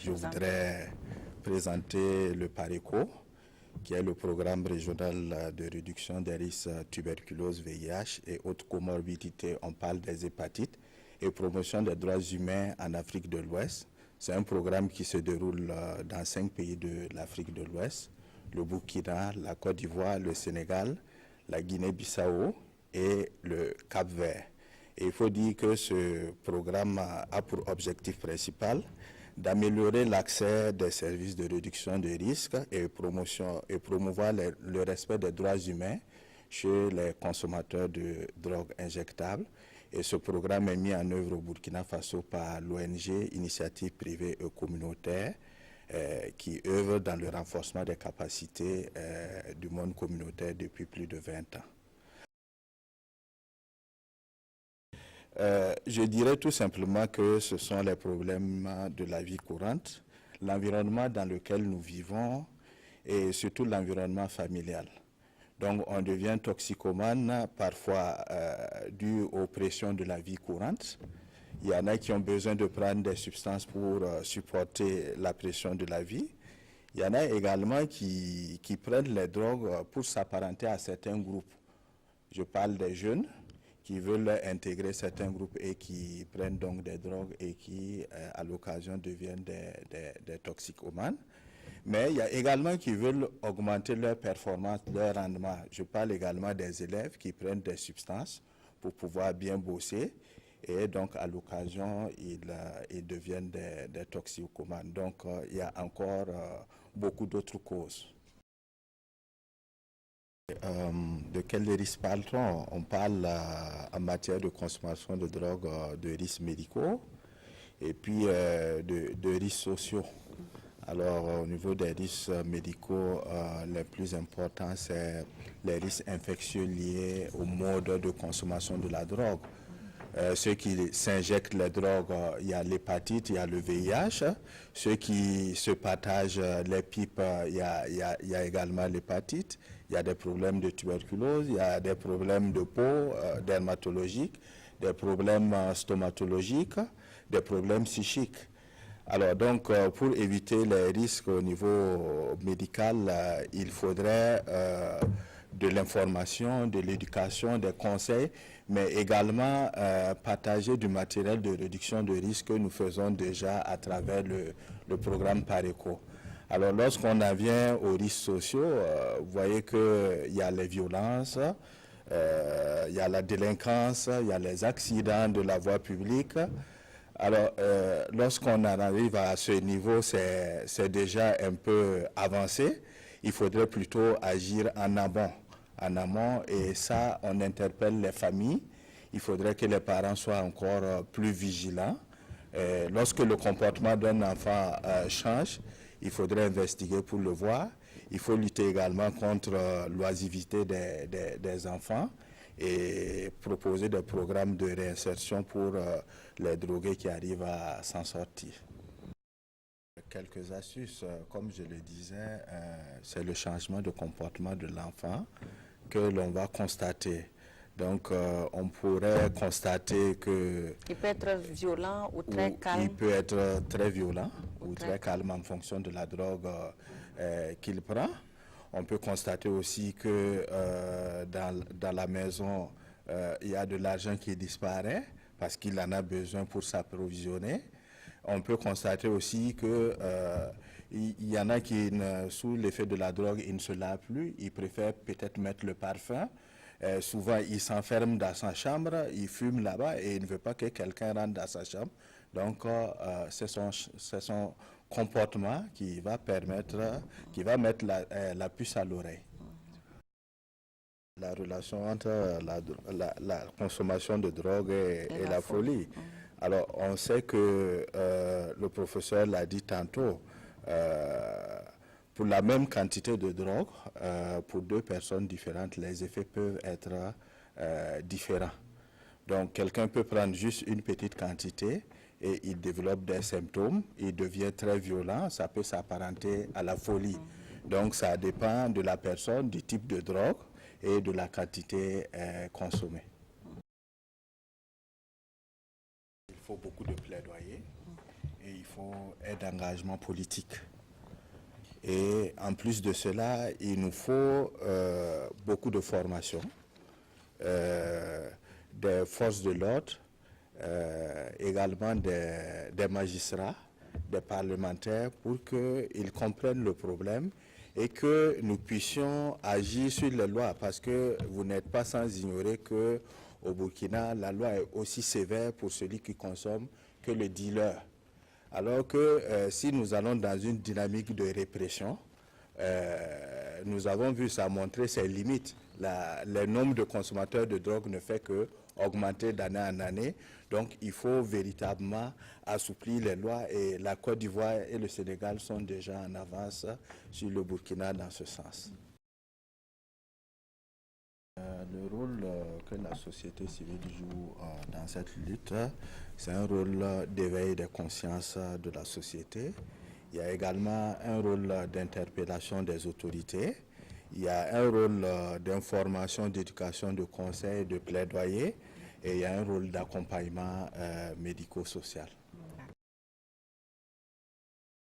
Je voudrais présenter le PARECO, qui est le programme régional de réduction des risques tuberculose, VIH et autres comorbidités. On parle des hépatites et promotion des droits humains en Afrique de l'Ouest. C'est un programme qui se déroule dans 5 pays de l'Afrique de l'Ouest, le Burkina, la Côte d'Ivoire, le Sénégal, la Guinée-Bissau et le Cap-Vert. Et il faut dire que ce programme a pour objectif principal d'améliorer l'accès des services de réduction de risques et promouvoir le respect des droits humains chez les consommateurs de drogues injectables. Et ce programme est mis en œuvre au Burkina Faso par l'ONG Initiative privée et communautaire qui œuvre dans le renforcement des capacités du monde communautaire depuis plus de 20 ans. Je dirais tout simplement que ce sont les problèmes de la vie courante, l'environnement dans lequel nous vivons et surtout l'environnement familial. Donc on devient toxicomane parfois dû aux pressions de la vie courante. Il y en a qui ont besoin de prendre des substances pour supporter la pression de la vie. Il y en a également qui prennent les drogues pour s'apparenter à certains groupes. Je parle des jeunes qui veulent intégrer certains groupes et qui prennent donc des drogues et qui, à l'occasion, deviennent des toxicomanes. Mais il y a également qui veulent augmenter leur performance, leur rendement. Je parle également des élèves qui prennent des substances pour pouvoir bien bosser et donc à l'occasion, ils deviennent des toxicomanes. Donc il y a encore beaucoup d'autres causes. De quels risques parle-t-on? On parle en matière de consommation de drogue de risques médicaux et puis de risques sociaux. Alors au niveau des risques médicaux, les plus importants, c'est les risques infectieux liés au mode de consommation de la drogue. Ceux qui s'injectent les drogues, il y a l'hépatite, il y a le VIH. Ceux qui se partagent les pipes, il y a également l'hépatite. Il y a des problèmes de tuberculose, il y a des problèmes de peau, dermatologiques, des problèmes stomatologiques, des problèmes psychiques. Alors donc, pour éviter les risques au niveau médical, il faudrait de l'information, de l'éducation, des conseils, mais également partager du matériel de réduction de risque que nous faisons déjà à travers le programme PARECO. Alors lorsqu'on en vient aux risques sociaux, vous voyez qu'il y a les violences, il y a la délinquance, il y a les accidents de la voie publique. Alors, lorsqu'on en arrive à ce niveau, c'est déjà un peu avancé. Il faudrait plutôt agir en amont, et ça, on interpelle les familles. Il faudrait que les parents soient encore plus vigilants. Lorsque le comportement d'un enfant change, il faudrait investiguer pour le voir. Il faut lutter également contre l'oisivité des enfants et proposer des programmes de réinsertion pour les drogués qui arrivent à s'en sortir. Quelques astuces, comme je le disais, c'est le changement de comportement de l'enfant que l'on va constater. Donc, on pourrait constater que... Il peut être violent ou très calme. Il peut être très violent ou très calme en fonction de la drogue qu'il prend. On peut constater aussi que dans la maison, il y a de l'argent qui disparaît parce qu'il en a besoin pour s'approvisionner. On peut constater aussi que il y en a qui, sous l'effet de la drogue, ils ne se lavent plus. Ils préfèrent peut-être mettre le parfum. Souvent, il s'enferme dans sa chambre, il fume là-bas et il ne veut pas que quelqu'un rentre dans sa chambre. Donc, c'est son comportement qui va mettre la puce à l'oreille. La relation entre la consommation de drogue et la folie. Alors, on sait que le professeur l'a dit tantôt, pour la même quantité de drogue, pour deux personnes différentes, les effets peuvent être différents. Donc, quelqu'un peut prendre juste une petite quantité et il développe des symptômes, il devient très violent, ça peut s'apparenter à la folie. Donc, ça dépend de la personne, du type de drogue et de la quantité consommée. Il faut beaucoup de plaidoyer et il faut faut est d'engagement politique. Et en plus de cela, il nous faut beaucoup de formation des forces de l'ordre, également des magistrats, des parlementaires, pour qu'ils comprennent le problème et que nous puissions agir sur les lois, parce que vous n'êtes pas sans ignorer qu'au Burkina, la loi est aussi sévère pour celui qui consomme que le dealer. Alors que si nous allons dans une dynamique de répression, nous avons vu ça montrer ses limites. Le nombre de consommateurs de drogue ne fait que augmenter d'année en année. Donc il faut véritablement assouplir les lois, et la Côte d'Ivoire et le Sénégal sont déjà en avance sur le Burkina dans ce sens. Le rôle que la société civile joue dans cette lutte, c'est un rôle d'éveil des consciences de la société. Il y a également un rôle d'interpellation des autorités. Il y a un rôle d'information, d'éducation, de conseil, de plaidoyer. Et il y a un rôle d'accompagnement médico-social.